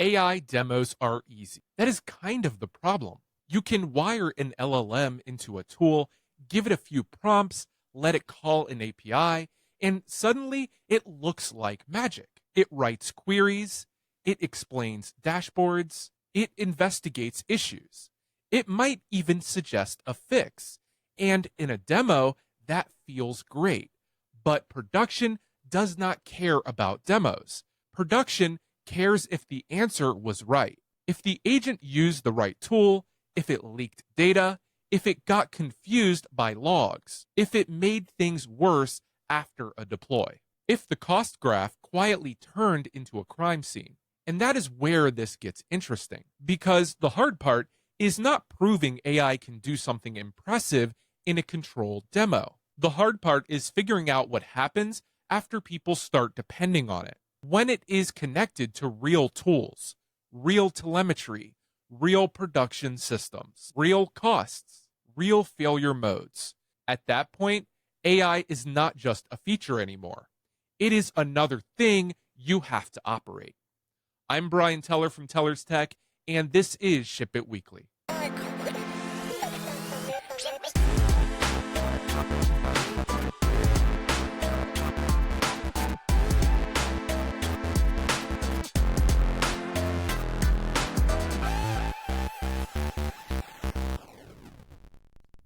AI demos are easy. That is kind of the problem. You can wire an LLM into a tool, give it a few prompts, let it call an API, and suddenly it looks like magic. It writes queries, it explains dashboards, it investigates issues. It might even suggest a fix. And in a demo, that feels great. But production does not care about demos. Production cares if the answer was right, if the agent used the right tool, if it leaked data, if it got confused by logs, if it made things worse after a deploy, if the cost graph quietly turned into a crime scene. And that is where this gets interesting, because the hard part is not proving AI can do something impressive in a controlled demo. The hard part is figuring out what happens after people start depending on it, when it is connected to real tools, real telemetry, real production systems, real costs, real failure modes. At that point, AI is not just a feature anymore. It is another thing you have to operate. I'm Brian Teller from Teller's Tech, and this is Ship It Weekly.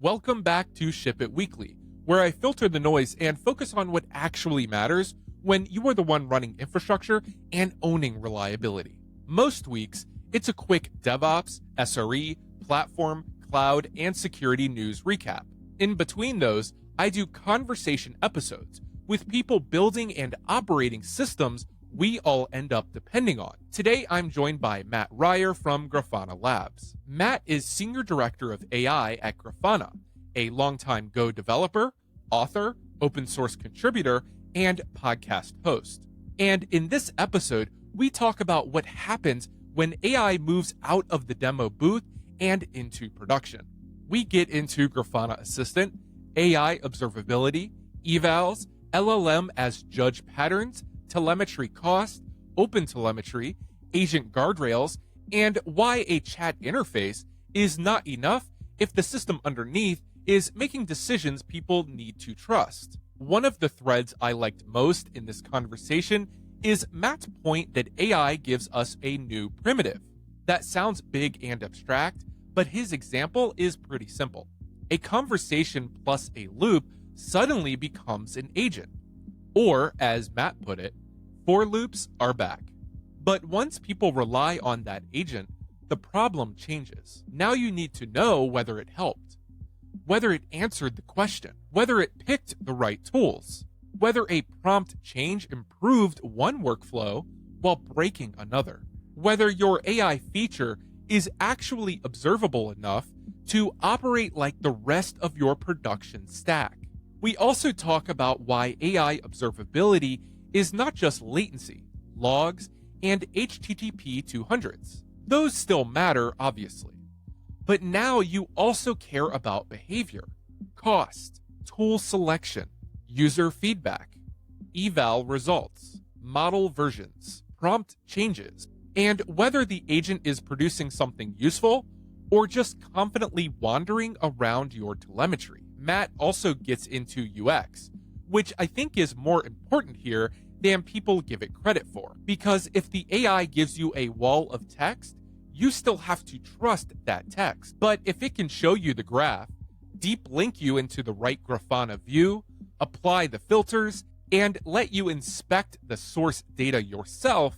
Welcome back to Ship It Weekly, where I filter the noise and focus on what actually matters when you are the one running infrastructure and owning reliability. Most weeks, it's a quick DevOps, SRE, platform, cloud, and security news recap. In between those, I do conversation episodes with people building and operating systems we all end up depending on. Today, I'm joined by Matt Ryer from Grafana Labs. Matt is Senior Director of AI at Grafana, a longtime Go developer, author, open source contributor, and podcast host. And in this episode, we talk about what happens when AI moves out of the demo booth and into production. We get into Grafana Assistant, AI observability, Evals, LLM as judge patterns, telemetry cost, open telemetry, agent guardrails, and why a chat interface is not enough if the system underneath is making decisions people need to trust. One of the threads I liked most in this conversation is Matt's point that AI gives us a new primitive. That sounds big and abstract, but his example is pretty simple. A conversation plus a loop suddenly becomes an agent. Or, as Matt put it, for loops are back. But once people rely on that agent, the problem changes. Now you need to know whether it helped, whether it answered the question, whether it picked the right tools, whether a prompt change improved one workflow while breaking another, whether your AI feature is actually observable enough to operate like the rest of your production stack. We also talk about why AI observability is not just latency, logs, and HTTP 200s. Those still matter, obviously. But now you also care about behavior, cost, tool selection, user feedback, eval results, model versions, prompt changes, and whether the agent is producing something useful or just confidently wandering around your telemetry. Matt also gets into UX, which I think is more important here than people give it credit for. Because if the AI gives you a wall of text, you still have to trust that text. But if it can show you the graph, deep link you into the right Grafana view, apply the filters, and let you inspect the source data yourself,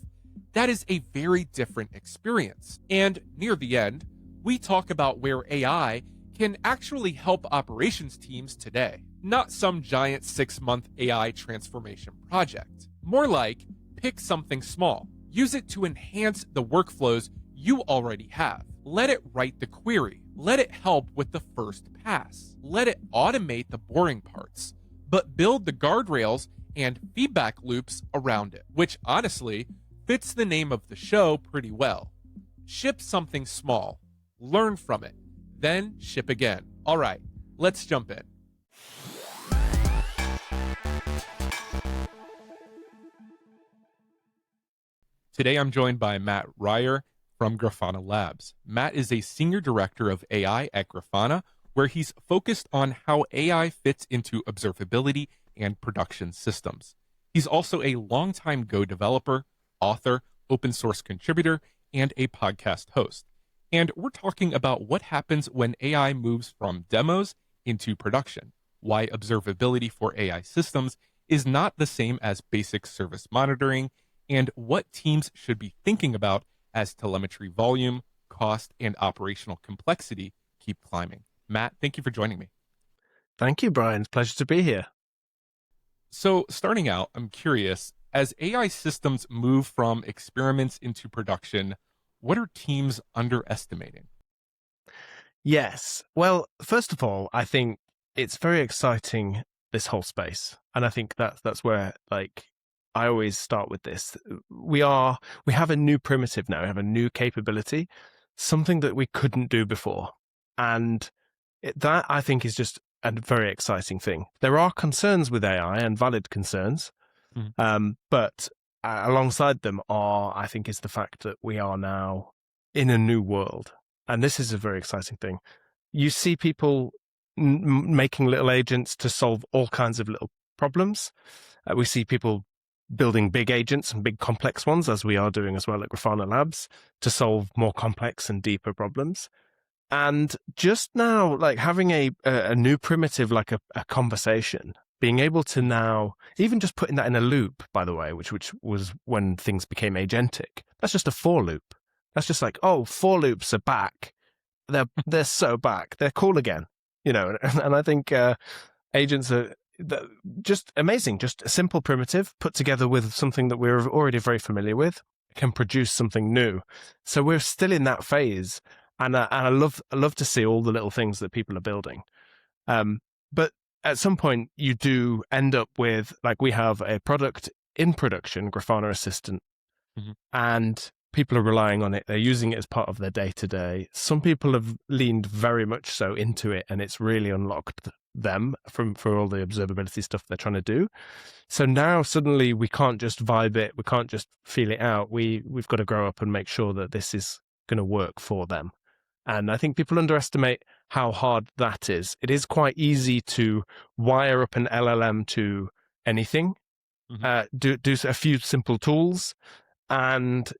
that is a very different experience. And near the end, we talk about where AI can actually help operations teams today. Not some giant 6-month AI transformation project. More like, pick something small. Use it to enhance the workflows you already have. Let it write the query. Let it help with the first pass. Let it automate the boring parts, but build the guardrails and feedback loops around it, which honestly fits the name of the show pretty well. Ship something small, learn from it, then ship again. All right, let's jump in. Today I'm joined by Matt Ryer from Grafana Labs. Matt is a senior director of AI at Grafana, where he's focused on how AI fits into observability and production systems. He's also a longtime Go developer, author, open source contributor, and a podcast host. And we're talking about what happens when AI moves from demos into production, why observability for AI systems is not the same as basic service monitoring, and what teams should be thinking about as telemetry volume, cost, and operational complexity keep climbing. Matt, thank you for joining me. Thank you, Brian. Pleasure to be here. So, starting out, I'm curious, as AI systems move from experiments into production, what are teams underestimating? Yes. Well, first of all, I think it's very exciting, this whole space. And I think that's where I always start with this. We have a new primitive now, we have a new capability, something that we couldn't do before. And that I think is just a very exciting thing. There are concerns with AI and valid concerns. But alongside them I think, is the fact that we are now in a new world. And this is a very exciting thing. You see people making little agents to solve all kinds of little problems. We see people building big agents and big complex ones, as we are doing as well at Grafana Labs, to solve more complex and deeper problems. And just now, like having a new primitive, like a conversation, being able to now, even just putting that in a loop, by the way, which was when things became agentic. That's just a for loop. That's just like, oh, for loops are back. They're so back. They're cool again, And I think agents are just amazing. Just a simple primitive put together with something that we're already very familiar with can produce something new. So we're still in that phase, and I love to see all the little things that people are building. But at some point, you do end up with, like, we have a product in production, Grafana Assistant, and people are relying on it. They're using it as part of their day-to-day. Some people have leaned very much so into it, and it's really unlocked them for all the observability stuff they're trying to do. So now suddenly we can't just vibe it. We can't just feel it out. We've got to grow up and make sure that this is going to work for them. And I think people underestimate how hard that is. It is quite easy to wire up an LLM to anything, do a few simple tools, and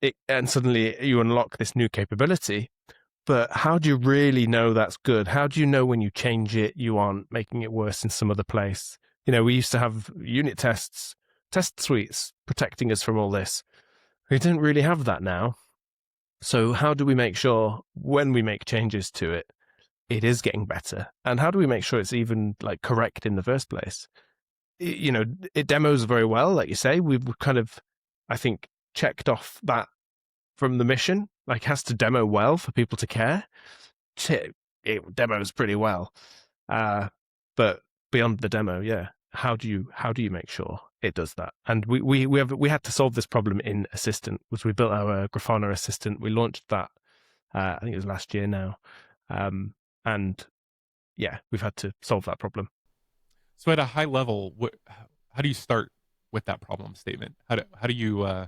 suddenly you unlock this new capability. But how do you really know that's good? How do you know when you change it, you aren't making it worse in some other place? We used to have unit tests, test suites protecting us from all this. We don't really have that now. So how do we make sure when we make changes to it, it is getting better? And how do we make sure it's even correct in the first place? It demos very well, like you say. We've kind of, I think, checked off that from the mission. It has to demo well for people to care. It demos pretty well. But beyond the demo, yeah. How do you make sure it does that? And we had to solve this problem in Assistant, which we built our Grafana Assistant. We launched that, I think it was last year now. And yeah, we've had to solve that problem. So at a high level, how do you start with that problem statement? How do you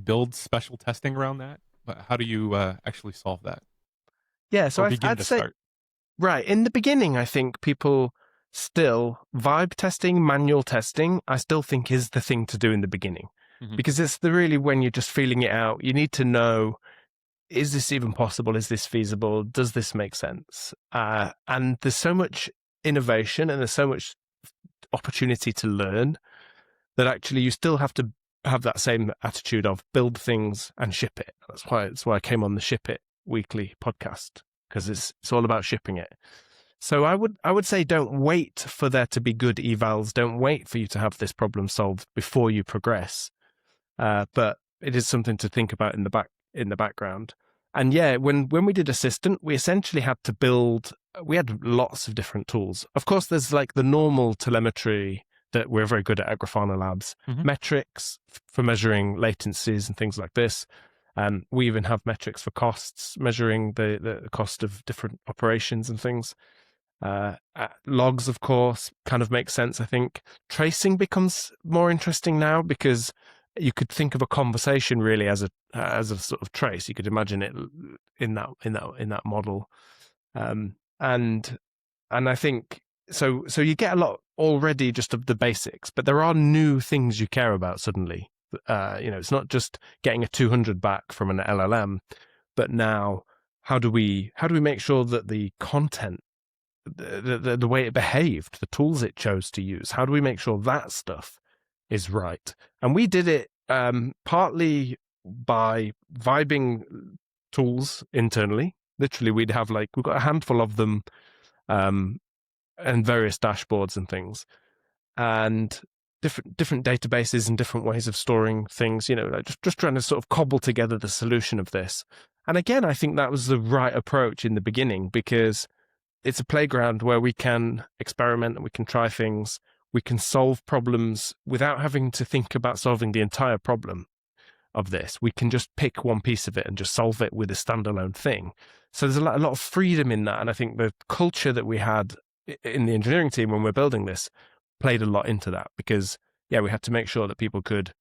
build special testing around that? But how do you actually solve that? Yeah, so I'd say, start? Right. In the beginning, I think people still, vibe testing, manual testing, I still think is the thing to do in the beginning. Because it's really when you're just feeling it out, you need to know, is this even possible? Is this feasible? Does this make sense? And there's so much innovation and there's so much opportunity to learn that actually you still have to have that same attitude of build things and ship it. That's why I came on the Ship It weekly podcast, because it's all about shipping it. So I would say, don't wait for there to be good evals. Don't wait for you to have this problem solved before you progress. But it is something to think about in the background. And yeah, when we did Assistant, we essentially had to build. We had lots of different tools. Of course, there's the normal telemetry that we're very good at Grafana Labs, metrics for measuring latencies and things like this. And we even have metrics for costs, measuring the cost of different operations and things. Logs, of course, kind of make sense, I think. Tracing becomes more interesting now because you could think of a conversation really as a sort of trace. You could imagine it in that model, and I think so. So you get a lot already just of the basics, but there are new things you care about suddenly. It's not just getting a 200 back from an LLM, but now how do we make sure that the content, the way it behaved, the tools it chose to use, how do we make sure that stuff is right? And we did it partly by vibing tools internally. Literally, we've got a handful of them, and various dashboards and things, and different databases and different ways of storing things. Just trying to sort of cobble together the solution of this. And again, I think that was the right approach in the beginning, because it's a playground where we can experiment and we can try things. We can solve problems without having to think about solving the entire problem of this. We can just pick one piece of it and just solve it with a standalone thing. So there's a lot of freedom in that. And I think the culture that we had in the engineering team when we're building this played a lot into that, because we had to make sure that people could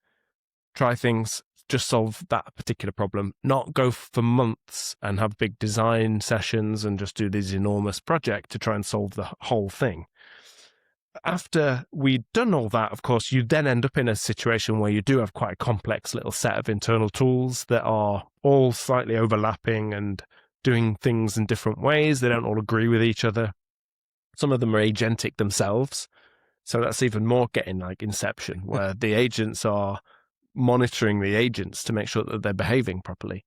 try things, just solve that particular problem, not go for months and have big design sessions and just do this enormous project to try and solve the whole thing. After we'd done all that, of course, you then end up in a situation where you do have quite a complex little set of internal tools that are all slightly overlapping and doing things in different ways. They don't all agree with each other. Some of them are agentic themselves. So that's even more getting like Inception, where the agents are monitoring the agents to make sure that they're behaving properly.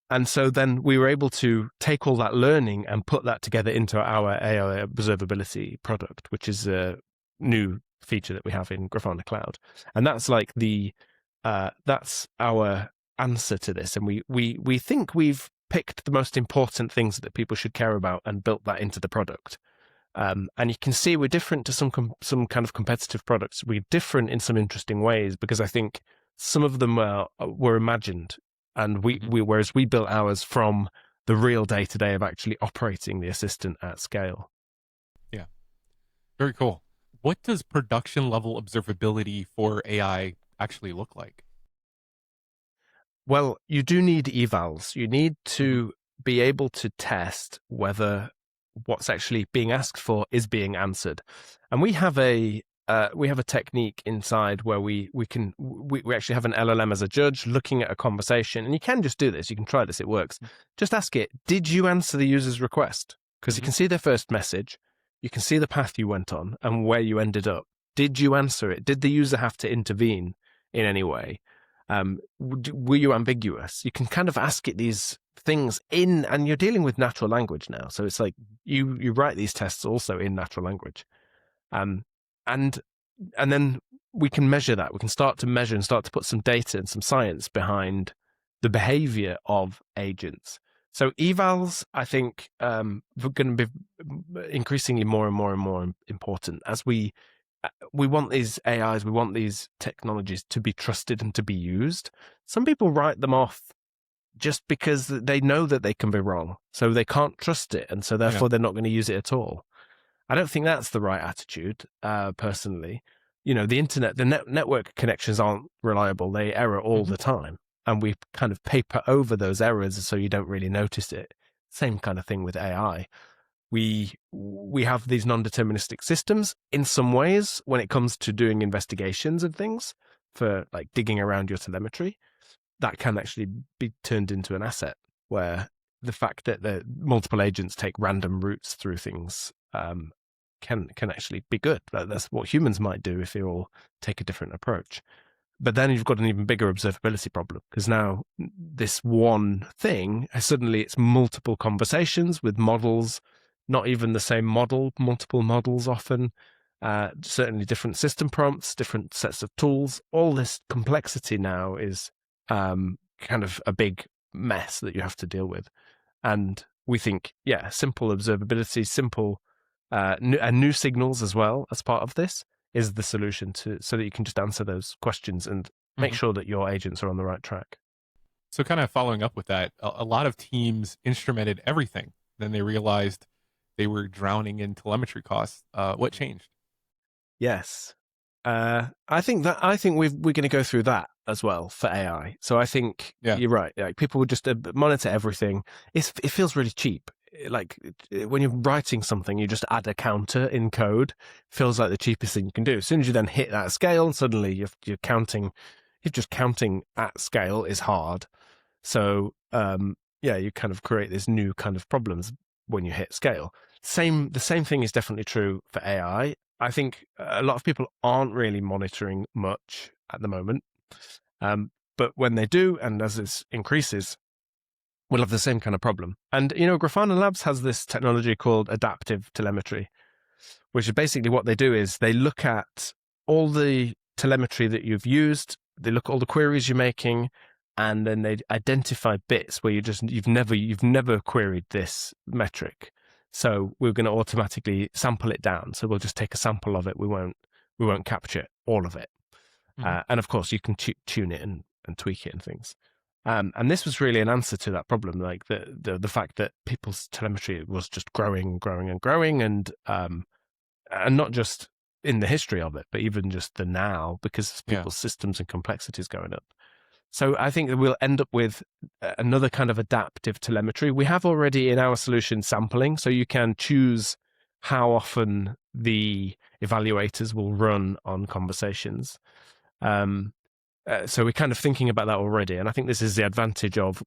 And so then we were able to take all that learning and put that together into our AI observability product, which is a new feature that we have in Grafana Cloud. And that's like that's our answer to this. And we think we've picked the most important things that people should care about and built that into the product. And you can see we're different to some kind of competitive products. We're different in some interesting ways, because I think some of them were imagined, and whereas we built ours from the real day-to-day of actually operating the assistant at scale. Yeah, very cool. What does production level observability for AI actually look like? Well, you do need evals. You need to be able to test whether what's actually being asked for is being answered. And we have a technique inside where we actually have an LLM as a judge looking at a conversation. And you can just do this. You can try this. It works. Just ask it, did you answer the user's request? Because you can see their first message. You can see the path you went on and where you ended up. Did you answer it? Did the user have to intervene in any way? Were you ambiguous? You can kind of ask it these things and you're dealing with natural language now. So it's like you write these tests also in natural language. And then we can measure that. We can start to measure and start to put some data and some science behind the behavior of agents. So evals, I think, are going to be increasingly more and more and more important as we want these AIs, we want these technologies to be trusted and to be used. Some people write them off just because they know that they can be wrong, so they can't trust it, and so therefore they're not going to use it at all. I don't think that's the right attitude, personally. The internet, the network connections aren't reliable. They error all the time, and we kind of paper over those errors so you don't really notice it. Same kind of thing with AI. We have these non-deterministic systems in some ways when it comes to doing investigations and things, for like digging around your telemetry. That can actually be turned into an asset, where the fact that the multiple agents take random routes through things can actually be good. That's what humans might do if they all take a different approach. But then you've got an even bigger observability problem, because now this one thing, suddenly it's multiple conversations with models, not even the same model, multiple models often, certainly different system prompts, different sets of tools. All this complexity now is kind of a big mess that you have to deal with. And we think, simple observability, simple new signals as well as part of this is the solution so that you can just answer those questions and make sure that your agents are on the right track. So kind of following up with that, a lot of teams instrumented everything. Then they realized they were drowning in telemetry costs. What changed? Yes. I think we're going to go through that as well for AI. So I think Yeah. you're right. Like people would just monitor everything. It feels really cheap. Like when you're writing something, you just add a counter in code. Feels like the cheapest thing you can do. As soon as you then hit that scale, suddenly you're counting. If just counting at scale is hard. So yeah, you kind of create this new kind of problems when you hit scale. The same thing is definitely true for AI. I think a lot of people aren't really monitoring much at the moment. But when they do, and as this increases, we'll have the same kind of problem. And, Grafana Labs has this technology called adaptive telemetry, which is basically what they do is they look at all the telemetry that you've used, they look at all the queries you're making, and then they identify bits where you've never queried this metric. So we're going to automatically sample it down. So we'll just take a sample of it. We won't capture all of it. Mm-hmm. And of course, you can tune it and tweak it and things. And this was really an answer to that problem, like the fact that people's telemetry was just growing and growing and growing, and not just in the history of it, but even just the now, because people's systems and complexities going up. So I think that we'll end up with another kind of adaptive telemetry. We have already in our solution sampling, so you can choose how often the evaluators will run on conversations. So we're kind of thinking about that already. And I think this is the advantage of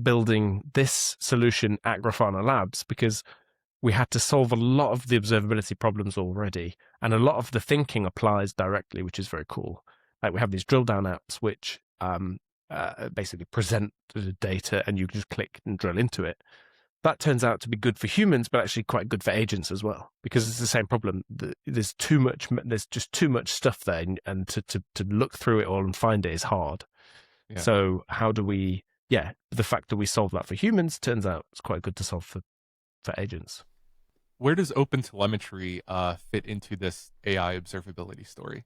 building this solution at Grafana Labs, because we had to solve a lot of the observability problems already. And a lot of the thinking applies directly, which is very cool. Like we have these drill down apps, which basically present the data and you can just click and drill into it. That turns out to be good for humans, but actually quite good for agents as well, because it's the same problem. There's just too much stuff there, and to look through it all and find it is hard. Yeah. So how do we, the fact that we solve that for humans turns out it's quite good to solve for agents. Where does OpenTelemetry fit into this AI observability story?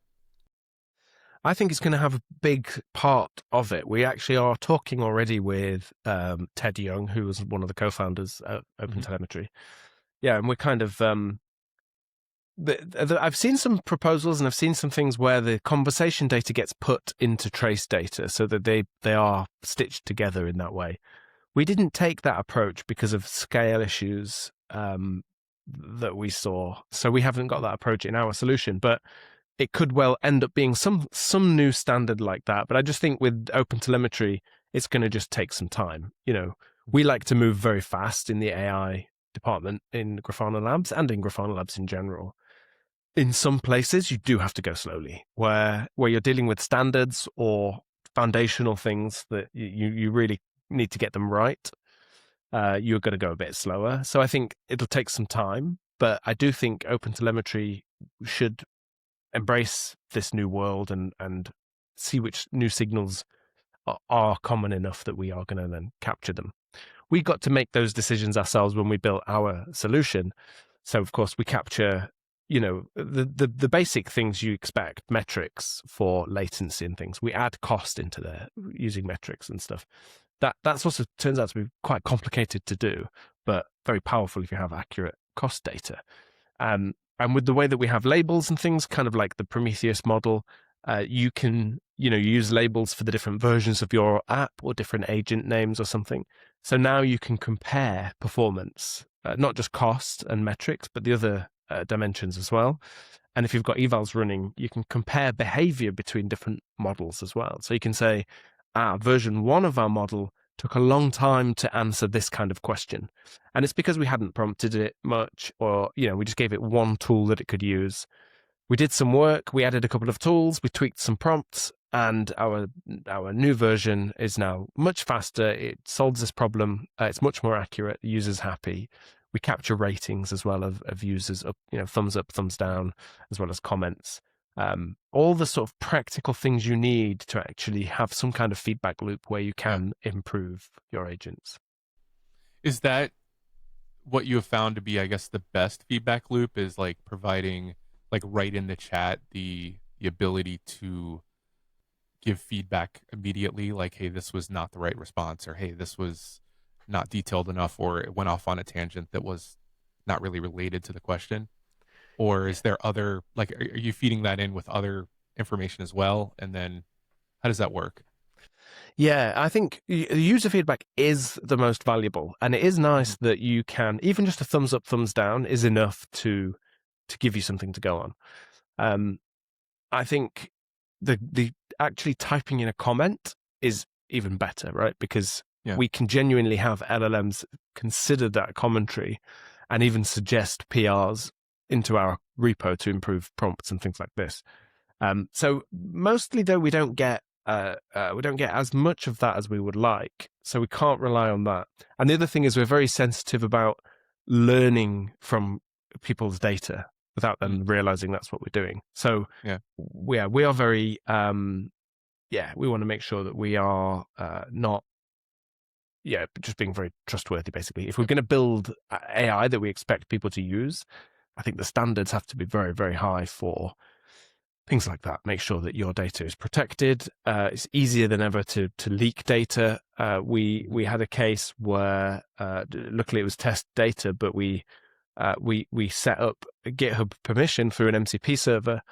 I think it's going to have a big part of it. We actually are talking already with Ted Young, who was one of the co-founders of OpenTelemetry. Yeah, and we're kind of I've seen some proposals and I've seen some things where the conversation data gets put into trace data so that they are stitched together in that way. We didn't take that approach because of scale issues that we saw, so we haven't got that approach in our solution, but it could well end up being some new standard like that. But I just think with OpenTelemetry, it's going to just take some time. We like to move very fast in the AI department in Grafana Labs and in Grafana Labs in general. In some places, you do have to go slowly, where you're dealing with standards or foundational things that you really need to get them right. You're going to go a bit slower. So I think it'll take some time, but I do think OpenTelemetry should embrace this new world and see which new signals are common enough that we are going to then capture them. We got to make those decisions ourselves when we built our solution. So of course we capture, the basic things you expect, metrics for latency and things. We add cost into there using metrics and stuff. That's also turns out to be quite complicated to do, but very powerful if you have accurate cost data. And with the way that we have labels and things, kind of like the Prometheus model, you can, use labels for the different versions of your app or different agent names or something. So now you can compare performance, not just cost and metrics, but the other dimensions as well. And if you've got evals running, you can compare behavior between different models as well. So you can say, version 1 of our model took a long time to answer this kind of question. And it's because we hadn't prompted it much, or, we just gave it one tool that it could use. We did some work, we added a couple of tools, we tweaked some prompts, and our new version is now much faster. It solves this problem. It's much more accurate. The user's happy. We capture ratings as well of users, thumbs up, thumbs down, as well as comments. All the sort of practical things you need to actually have some kind of feedback loop where you can improve your agents. Is that what you have found to be, I guess, the best feedback loop, is like providing, like right in the chat, the ability to give feedback immediately, like, hey, this was not the right response, or hey, this was not detailed enough, or it went off on a tangent that was not really related to the question? Or is there other, like, are you feeding that in with other information as well? And then how does that work? Yeah, I think user feedback is the most valuable, and it is nice Mhm. that you can, even just a thumbs up, thumbs down is enough to give you something to go on. Um, I think the actually typing in a comment is even better, right? Because Yeah. we can genuinely have LLMs consider that commentary and even suggest PRs into our repo to improve prompts and things like this. So mostly though we don't get as much of that as we would like. So we can't rely on that. And the other thing is we're very sensitive about learning from people's data without Mm. them realizing that's what we're doing. So Yeah. we are very we want to make sure that we are not just being very trustworthy. Basically, if we're Yep. going to build AI that we expect people to use, I think the standards have to be very, very high for things like that. Make sure that your data is protected. It's easier than ever to leak data. We had a case where luckily it was test data, but we set up a GitHub permission through an MCP server.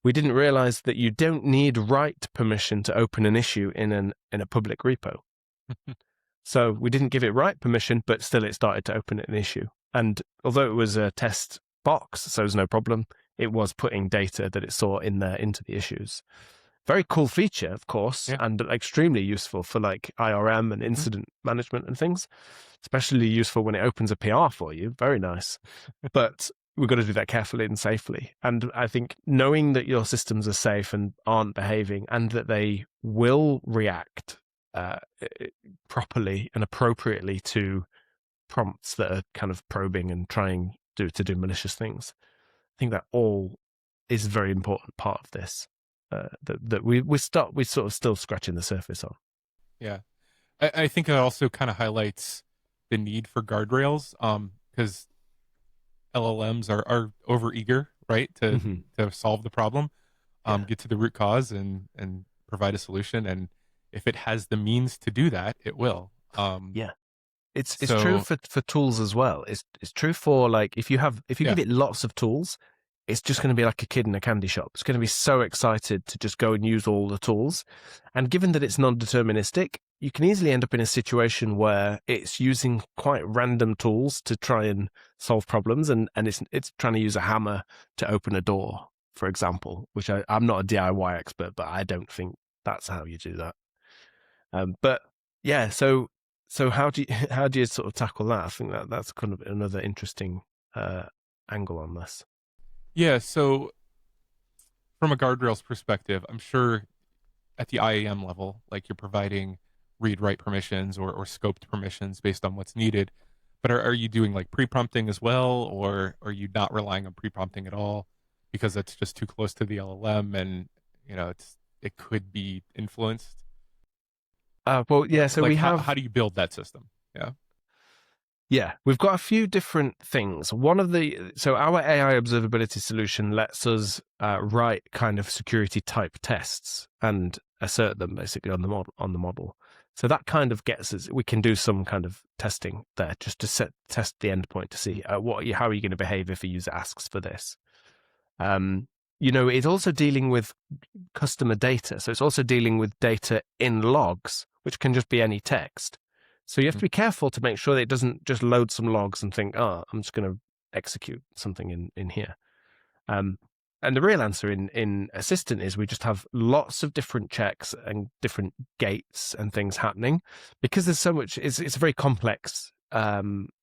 We didn't realize that you don't need write permission to open an issue in a public repo. So we didn't give it write permission, but still it started to open an issue. And although it was a test box, so there's no problem, it was putting data that it saw in there into the issues. Very cool feature, of course, Yeah. and extremely useful for like IRM and Mhm. incident management and things. Especially useful when it opens a PR for you. Very nice. But we've got to do that carefully and safely. And I think knowing that your systems are safe and aren't behaving and that they will react uh, properly and appropriately to prompts that are kind of probing and trying to do malicious things. I think that all is a very important part of this that we sort of still scratching the surface on. Yeah. I think it also kind of highlights the need for guardrails, because LLMs are overeager, right, Mm-hmm. to solve the problem, Yeah, get to the root cause and provide a solution. And if it has the means to do that, it will. yeah. It's true So for tools as well. It's true for like if you yeah, give it lots of tools, it's just going to be like a kid in a candy shop. It's going to be so excited to just go and use all the tools. And given that it's non-deterministic, you can easily end up in a situation where it's using quite random tools to try and solve problems, and it's trying to use a hammer to open a door, for example. Which I'm not a DIY expert, but I don't think that's how you do that. But yeah, so how do you how do you sort of tackle that? I think that's kind of another interesting uh, angle on this. yeah. So from a guardrails perspective, I'm sure at the IAM level, like you're providing read write permissions or scoped permissions based on what's needed. But are you doing like pre-prompting as well, or are you not relying on pre-prompting at all because that's just too close to the LLM and it could be influenced? Well, yeah. So Like we how have do you build that system? Yeah. we've got a few different things. One of so our AI observability solution lets us write kind of security type tests and assert them basically on the model. So that kind of gets us. We can do some kind of testing there just to test the endpoint to see how are you going to behave if a user asks for this. Um, it's also dealing with customer data. So it's also dealing with data in logs, which can just be any text. So you have to Mhm. be careful to make sure that it doesn't just load some logs and think, oh, I'm just going to execute something in here. Um, and the real answer in Assistant is we just have lots of different checks and different gates and things happening because there's so much. It's a very complex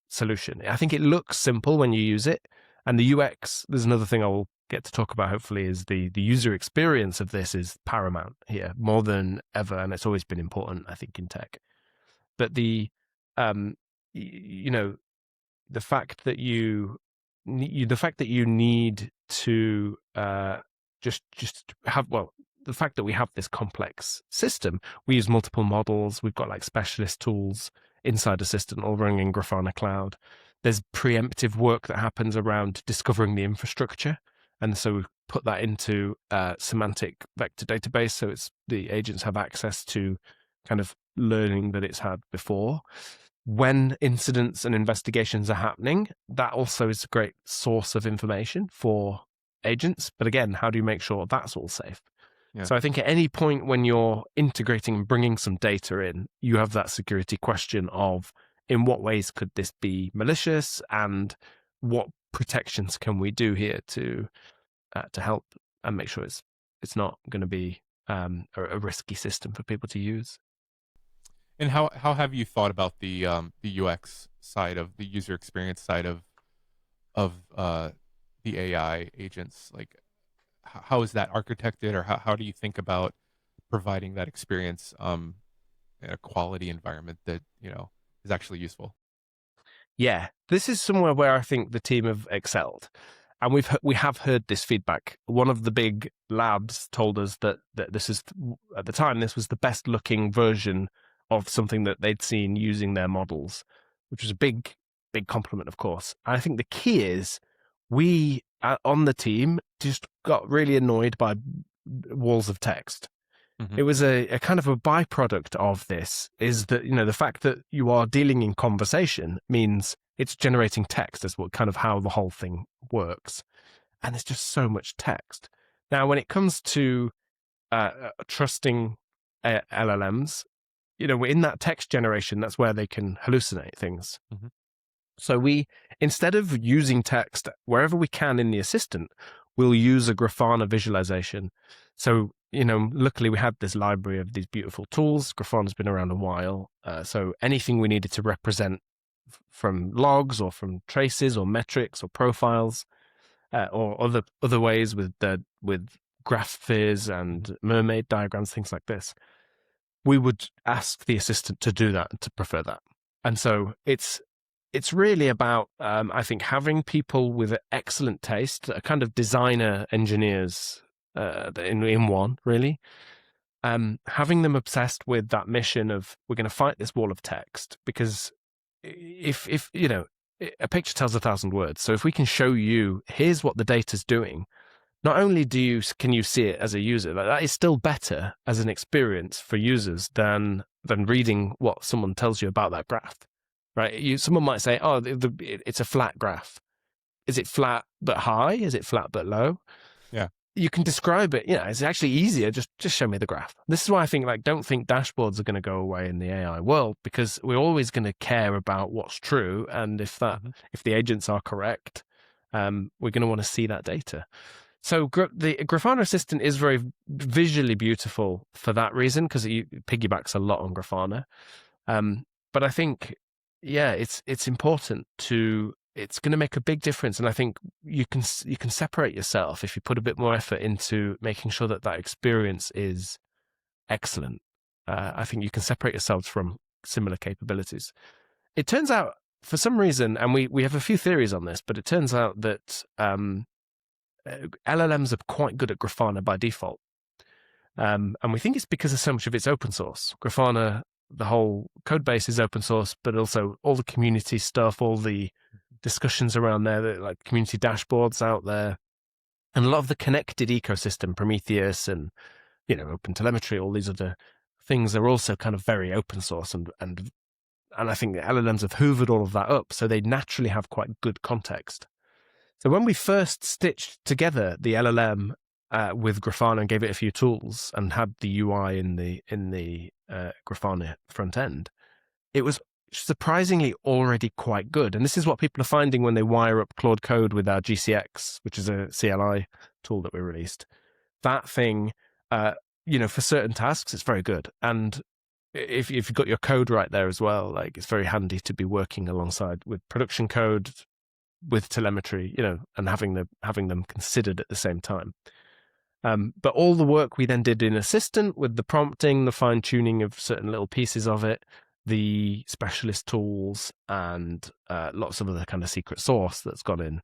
solution. I think it looks simple when you use it, and the UX. There's another thing I will get to talk about. Hopefully, is the user experience of this is paramount here more than ever, and it's always been important. I think in tech, but um, you know the fact that the fact that you need to just have the fact that we have this complex system, we use multiple models, we've got like specialist tools inside Assistant all running in Grafana Cloud. There's preemptive work that happens around discovering the infrastructure, and so we've put that into semantic vector database, so it's the agents have access to kind of learning that it's had before. When incidents and investigations are happening, that also is a great source of information for agents. But again, how do you make sure that's all safe? Yeah. So I think at any point when you're integrating and bringing some data in, you have that security question of in what ways could this be malicious, and what protections can we do here to help and make sure it's not going to be a risky system for people to use. And how have you thought about the UX side of the user experience side of the AI agents? Like, how is that architected, or how do you think about providing that experience in a quality environment that is actually useful? Yeah, this is somewhere where I think the team have excelled, and we have heard this feedback. One of the big labs told us that this is, at the time, this was the best looking version of something that they'd seen using their models, which was a big compliment, of course. I think the key is we on the team just got really annoyed by walls of text. Hmm. It was a kind of a byproduct of this, is that, the fact that you are dealing in conversation means it's generating text. That's what kind of how the whole thing works. And there's just so much text. Now, when it comes to trusting LLMs, in that text generation, that's where they can hallucinate things. Hmm. So instead of using text wherever we can in the assistant, we'll use a Grafana visualization. So, luckily we had this library of these beautiful tools. Grafana's been around a while. So anything we needed to represent from logs or from traces or metrics or profiles, or other ways with graph fizz and mermaid diagrams, things like this, we would ask the assistant to do that and to prefer that. And so it's really about, I think, having people with excellent taste, a kind of designer engineers in one, really, having them obsessed with that mission of, we're going to fight this wall of text, because if a picture tells 1,000 words. So if we can show you, here's what the data's doing, not only can you see it as a user, but that is still better as an experience for users than reading what someone tells you about that graph. Right? Someone might say, "Oh, it's a flat graph. Is it flat but high? Is it flat but low?" Yeah. You can describe it. It's actually easier. Just show me the graph. This is why I think, don't think dashboards are going to go away in the AI world, because we're always going to care about what's true, and if Hmm. the agents are correct, we're going to want to see that data. So the Grafana Assistant is very visually beautiful for that reason, because it piggybacks a lot on Grafana. But I think, yeah, it's important it's going to make a big difference. And I think you can separate yourself if you put a bit more effort into making sure that experience is excellent. I think you can separate yourselves from similar capabilities. It turns out, for some reason, and we have a few theories on this, but it turns out that LLMs are quite good at Grafana by default. And we think it's because of so much of it's open source. Grafana, the whole code base is open source, but also all the community stuff, all the discussions around there, like community dashboards out there, and a lot of the connected ecosystem, Prometheus and, Open Telemetry, all these other things are also kind of very open source. And I think the LLMs have hoovered all of that up, so they naturally have quite good context. So when we first stitched together the LLM with Grafana and gave it a few tools and had the UI in the Grafana front end, it was surprisingly already quite good. And this is what people are finding when they wire up Claude Code with our GCX, which is a CLI tool that we released. That thing, for certain tasks, it's very good. And if you've got your code right there as well, it's very handy to be working alongside with production code, with telemetry, and having them considered at the same time. But all the work we then did in Assistant, with the prompting, the fine tuning of certain little pieces of it, the specialist tools, and lots of other kind of secret sauce that's gone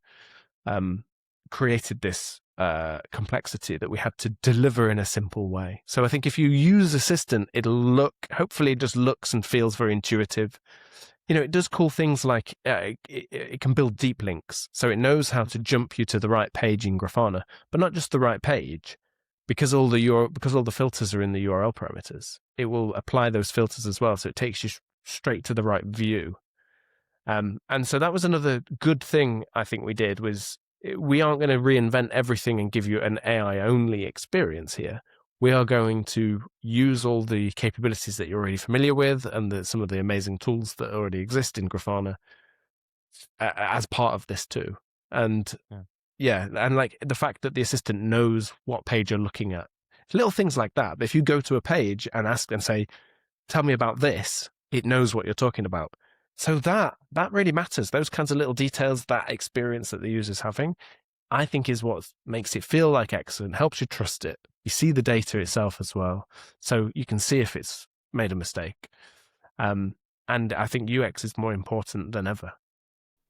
in, created this complexity that we had to deliver in a simple way. So I think if you use Assistant, hopefully it just looks and feels very intuitive. It does cool things like it can build deep links. So it knows how to jump you to the right page in Grafana, but not just the right page, because all the filters are in the URL parameters. It will apply those filters as well. So it takes you straight to the right view. And so that was another good thing I think we did, was we aren't going to reinvent everything and give you an AI only experience here. we are going to use all the capabilities that you're already familiar with and some of the amazing tools that already exist in Grafana as part of this too. And yeah, and like the fact that the assistant knows what page you're looking at, little things like that. If you go to a page and ask and say, tell me about this, it knows what you're talking about. So that really matters. Those kinds of little details, that experience that the user's having, I think is what makes it feel like excellent, helps you trust it. You see the data itself as well. So you can see if it's made a mistake. And I think UX is more important than ever.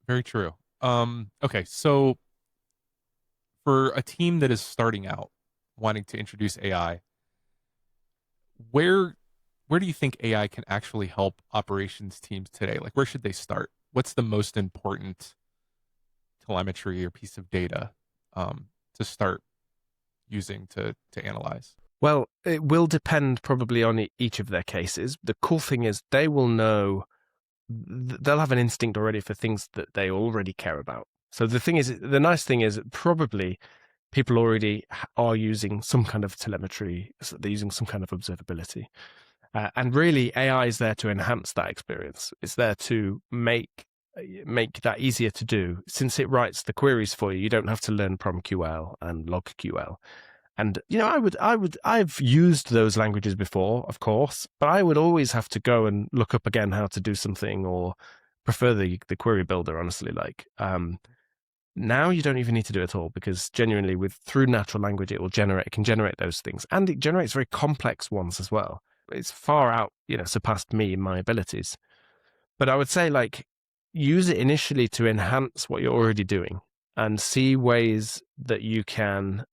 Very true. Okay, so for a team that is starting out wanting to introduce AI, where do you think AI can actually help operations teams today? Like, where should they start? What's the most important telemetry or piece of data to start using to analyze? Well, it will depend probably on each of their cases. The cool thing is they will know, they'll have an instinct already for things that they already care about. So the nice thing is probably people already are using some kind of telemetry, so they're using some kind of observability. And really, AI is there to enhance that experience. It's there to make that easier to do. Since it writes the queries for you, you don't have to learn PromQL and LogQL. And I've used those languages before, of course, but I would always have to go and look up again how to do something, or prefer the query builder. Honestly, now you don't even need to do it at all, because genuinely, through natural language, it can generate those things, and it generates very complex ones as well. It's far out, surpassed me in my abilities. But I would say, use it initially to enhance what you're already doing, and see ways that you can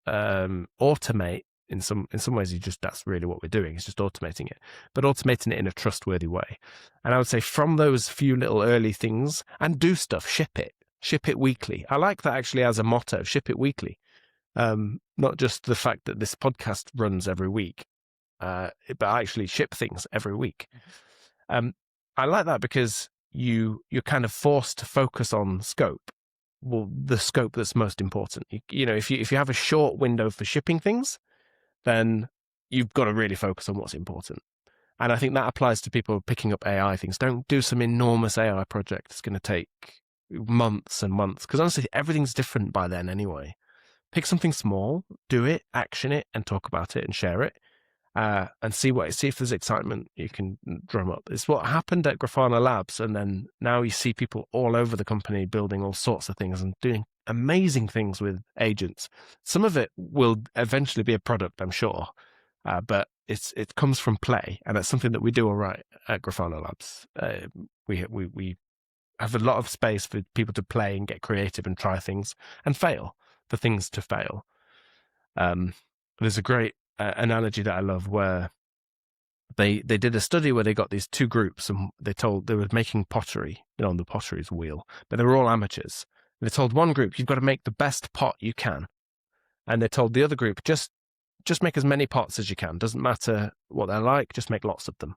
automate. In some ways, that's really what we're doing. It's just automating it, but automating it in a trustworthy way. And I would say from those few little early things, and do stuff, ship it weekly. I like that actually as a motto, ship it weekly. Not just the fact that this podcast runs every week, but actually ship things every week. I like that because you're kind of forced to focus on scope. Well, the scope that's most important. If you have a short window for shipping things, then you've got to really focus on what's important. And I think that applies to people picking up AI things. Don't do some enormous AI project. It's going to take months and months, because honestly, everything's different by then anyway. Pick something small, do it, action it, and talk about it and share it. And see if there's excitement you can drum up. It's what happened at Grafana Labs, and then now you see people all over the company building all sorts of things and doing amazing things with agents. Some of it will eventually be a product, I'm sure, but it comes from play, and it's something that we do all right at Grafana Labs. We have a lot of space for people to play and get creative and try things and fail, for things to fail. There's a great analogy that I love, where they did a study where they got these two groups, and they were making pottery, on the pottery's wheel, but they were all amateurs. And they told one group, you've got to make the best pot you can. And they told the other group, just make as many pots as you can. Doesn't matter what they're like, just make lots of them.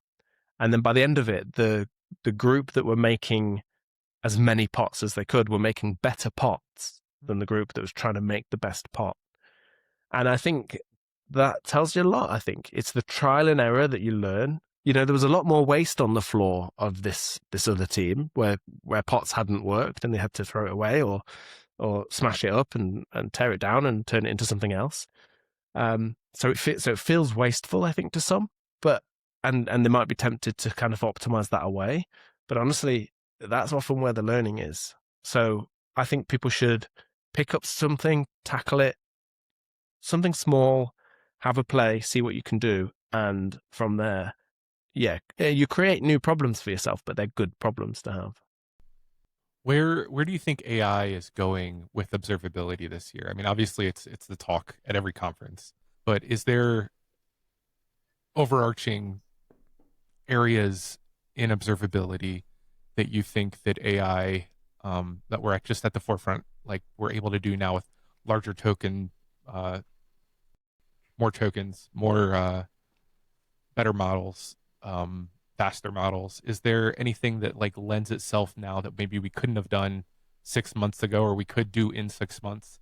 And then by the end of it, the group that were making as many pots as they could were making better pots than the group that was trying to make the best pot. And I think that tells you a lot. I think it's the trial and error that you learn. There was a lot more waste on the floor of this other team where pots hadn't worked and they had to throw it away or smash it up and tear it down and turn it into something else. So it feels wasteful, I think, to some, but and they might be tempted to kind of optimize that away. But honestly, that's often where the learning is. So I think people should pick up something, tackle it, something small, have a play, see what you can do. And from there, you create new problems for yourself, but they're good problems to have. Where do you think AI is going with observability this year? I mean, obviously it's the talk at every conference, but is there overarching areas in observability that you think that AI, that we're just at the forefront, like we're able to do now with larger token, more tokens, more better models, faster models? Is there anything that lends itself now that maybe we couldn't have done 6 months ago, or we could do in 6 months,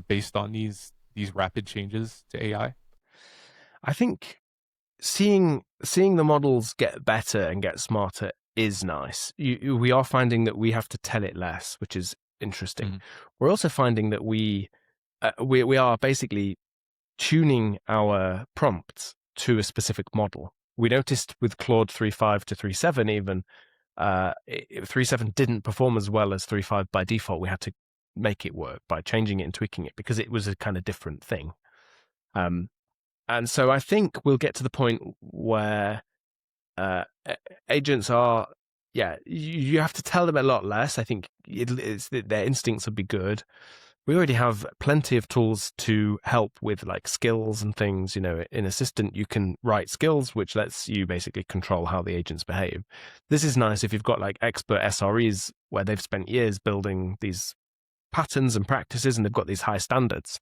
based on these rapid changes to AI? I think seeing the models get better and get smarter is nice. We are finding that we have to tell it less, which is interesting. Mhm. We're also finding that we are basically tuning our prompts to a specific model. We noticed with Claude 3.5 to 3.7 even, 3.7 didn't perform as well as 3.5 by default. We had to make it work by changing it and tweaking it because it was a kind of different thing. And so I think we'll get to the point where agents are, you have to tell them a lot less. I think their instincts will be good. We already have plenty of tools to help with like skills and things. You know, in Assistant, you can write skills, which lets you basically control how the agents behave. This is nice if you've got like expert SREs where they've spent years building these patterns and practices and they've got these high standards.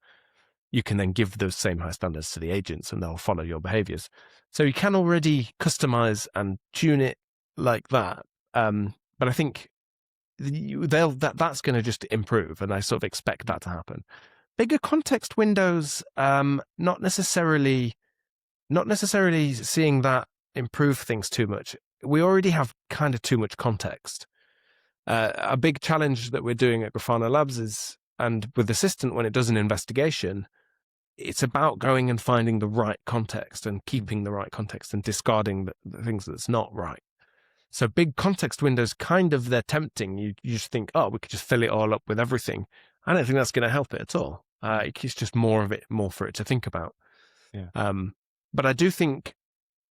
You can then give those same high standards to the agents and they'll follow your behaviors. So you can already customize and tune it like that. But I think that's going to just improve, and I sort of expect that to happen. Bigger context windows, not necessarily seeing that improve things too much. We already have kind of too much context. A big challenge that we're doing at Grafana Labs is, and with Assistant, when it does an investigation, it's about going and finding the right context and keeping the right context and discarding the things that's not right. So big context windows, kind of, they're tempting. You just think, oh, we could just fill it all up with everything. I don't think that's going to help it at all. It's just more for it to think about. Yeah. But I do think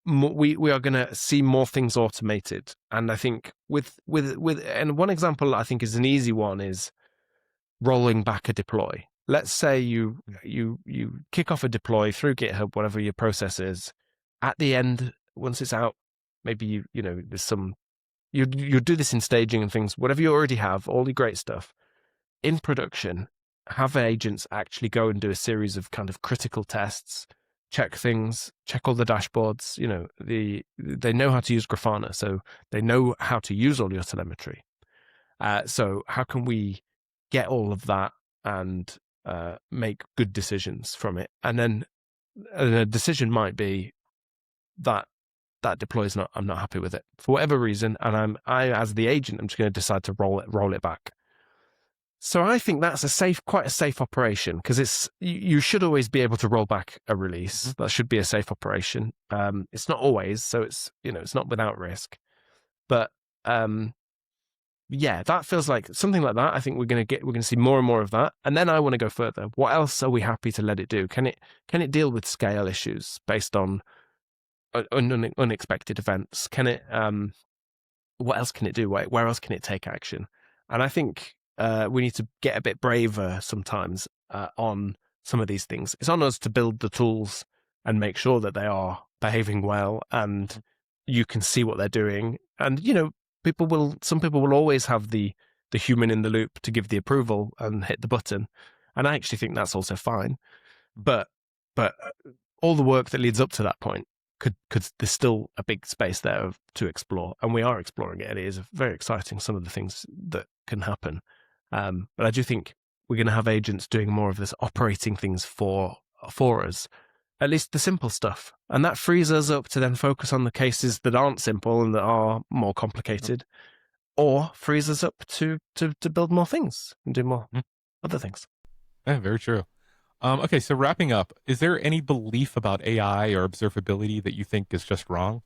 we are going to see more things automated. And I think with and one example I think is an easy one is rolling back a deploy. Let's say you kick off a deploy through GitHub, whatever your process is. At the end, once it's out, maybe you know there's some you do this in staging and things. Whatever you already have, all the great stuff in production, have agents actually go and do a series of kind of critical tests, check things, check all the dashboards. You know, they know how to use Grafana, so they know how to use all your telemetry. So how can we get all of that and make good decisions from it? And then a decision might be that deploy is I'm not happy with it for whatever reason, and I as the agent, I'm just going to decide to roll it back. So I think that's quite a safe operation, because it's you should always be able to roll back a release. That should be a safe operation. It's not always, so it's it's not without risk, but yeah, that feels like something like that. I think we're going to see more and more of that. And then I want to go further. What else are we happy to let it do? Can it deal with scale issues based on unexpected events? Can it? What else can it do? Where else can it take action? And I think we need to get a bit braver sometimes on some of these things. It's on us to build the tools and make sure that they are behaving well, and you can see what they're doing. And some people will always have the human in the loop to give the approval and hit the button, and I actually think that's also fine. But all the work that leads up to that point could there's still a big space there to explore, and we are exploring it. And it is very exciting, some of the things that can happen. But I do think we're going to have agents doing more of this, operating things for us, at least the simple stuff. And that frees us up to then focus on the cases that aren't simple and that are more complicated, or frees us up to build more things and do more other things. Yeah, very true. Okay, so wrapping up, is there any belief about AI or observability that you think is just wrong?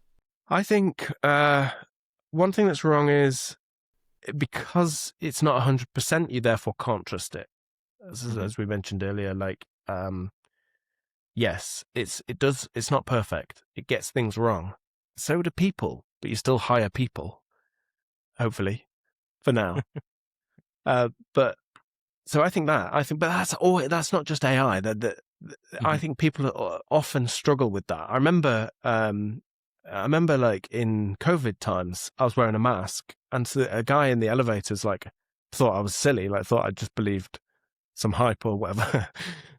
I think one thing that's wrong is, because it's not 100%, you therefore can't trust it. As we mentioned earlier, like, yes, it's not perfect. It gets things wrong. So do people, but you still hire people, hopefully, for now. But so I think, but that's not just AI. I think people often struggle with that. I remember like in COVID times, I was wearing a mask, and so a guy in the elevators like thought I was silly, like thought I just believed some hype or whatever.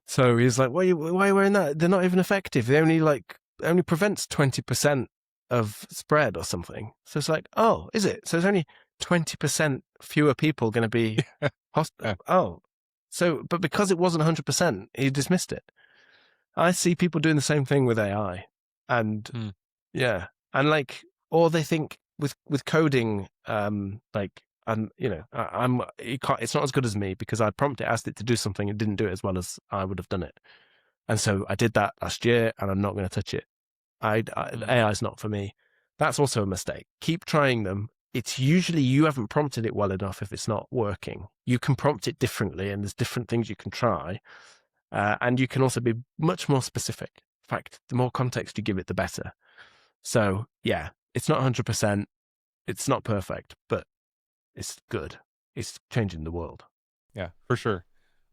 So he's like, why are you wearing that? They're not even effective. They only prevents 20% of spread or something. So it's like, oh, is it? So there's only 20% fewer people going to be hospital. Oh, so, but because it wasn't 100%, he dismissed it. I see people doing the same thing with AI, and yeah, and like, or they think with coding, like, and it's not as good as me because I asked it to do something, and didn't do it as well as I would have done it, and so I did that last year, and I'm not going to touch it. AI is not for me. That's also a mistake. Keep trying them. It's usually you haven't prompted it well enough if it's not working. You can prompt it differently, and there's different things you can try. And you can also be much more specific. In fact, the more context you give it, the better. So, yeah, it's not 100%. It's not perfect, but it's good. It's changing the world. Yeah, for sure.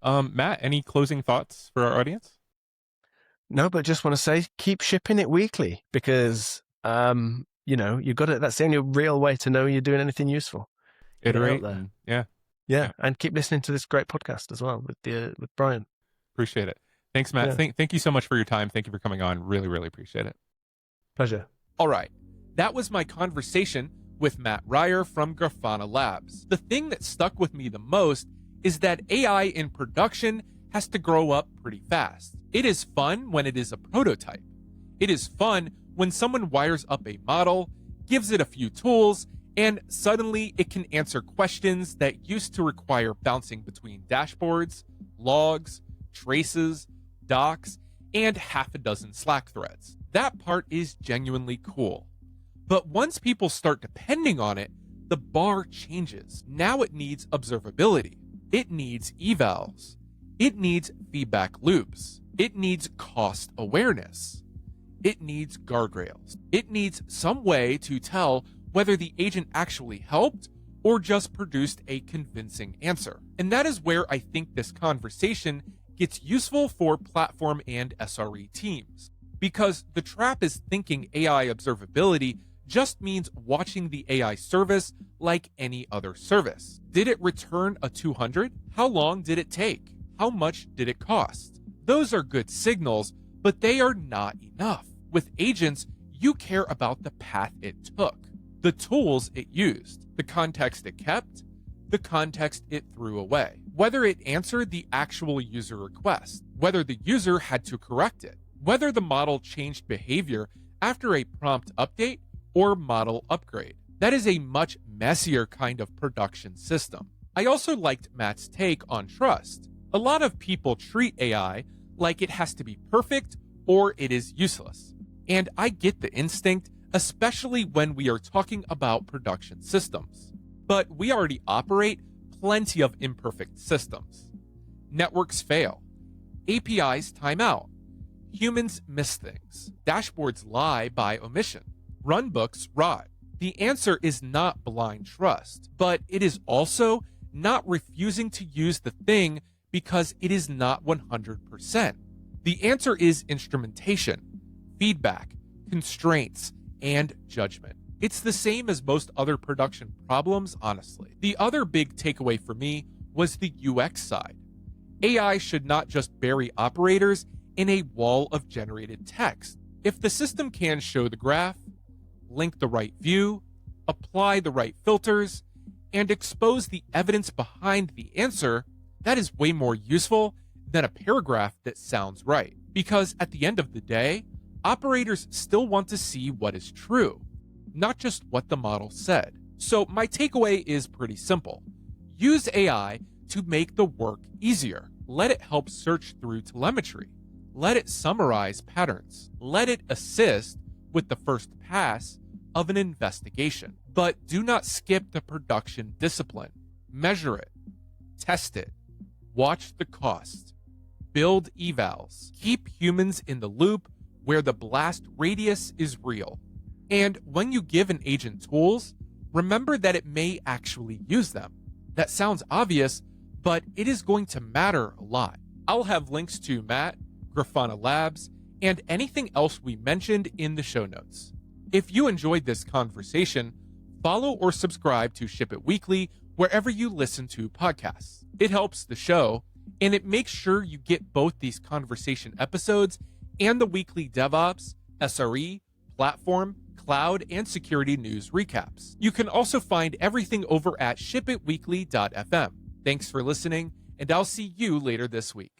Matt, any closing thoughts for our audience? No, but just want to say, keep shipping it weekly because, you got it. That's the only real way to know you're doing anything useful. Iterate. Yeah. And keep listening to this great podcast as well with Brian. Appreciate it. Thanks, Matt. Yeah. Thank you so much for your time. Thank you for coming on. Really, really appreciate it. Pleasure. All right. That was my conversation with Matt Ryer from Grafana Labs. The thing that stuck with me the most is that AI in production has to grow up pretty fast. It is fun when it is a prototype. It is fun when someone wires up a model, gives it a few tools, and suddenly it can answer questions that used to require bouncing between dashboards, logs, traces, docs, and half a dozen Slack threads. That part is genuinely cool. But once people start depending on it, the bar changes. Now it needs observability. It needs evals. It needs feedback loops. It needs cost awareness. It needs guardrails. It needs some way to tell whether the agent actually helped or just produced a convincing answer. And that is where I think this conversation gets useful for platform and SRE teams. Because the trap is thinking AI observability just means watching the AI service like any other service. Did it return a 200? How long did it take? How much did it cost? Those are good signals, but they are not enough. With agents, you care about the path it took, the tools it used, the context it kept, the context it threw away, whether it answered the actual user request, whether the user had to correct it, whether the model changed behavior after a prompt update or model upgrade. That is a much messier kind of production system. I also liked Matt's take on trust. A lot of people treat AI like it has to be perfect or it is useless. And I get the instinct, especially when we are talking about production systems. But we already operate plenty of imperfect systems. Networks fail. APIs time out. Humans miss things. Dashboards lie by omission. Runbooks rot. The answer is not blind trust, but it is also not refusing to use the thing because it is not 100%. The answer is instrumentation, feedback, constraints, and judgment. It's the same as most other production problems, honestly. The other big takeaway for me was the UX side. AI should not just bury operators in a wall of generated text. If the system can show the graph, link the right view, apply the right filters, and expose the evidence behind the answer, that is way more useful than a paragraph that sounds right. Because at the end of the day, operators still want to see what is true, not just what the model said. So my takeaway is pretty simple. Use AI to make the work easier. Let it help search through telemetry. Let it summarize patterns. Let it assist with the first pass of an investigation. But do not skip the production discipline. Measure it. Test it. Watch the cost. Build evals. Keep humans in the loop where the blast radius is real. And when you give an agent tools, remember that it may actually use them. That sounds obvious, but it is going to matter a lot. I'll have links to Matt, Grafana Labs, and anything else we mentioned in the show notes. If you enjoyed this conversation, follow or subscribe to Ship It Weekly wherever you listen to podcasts. It helps the show, and it makes sure you get both these conversation episodes and the weekly DevOps, SRE, platform, cloud, and security news recaps. You can also find everything over at shipitweekly.fm. Thanks for listening, and I'll see you later this week.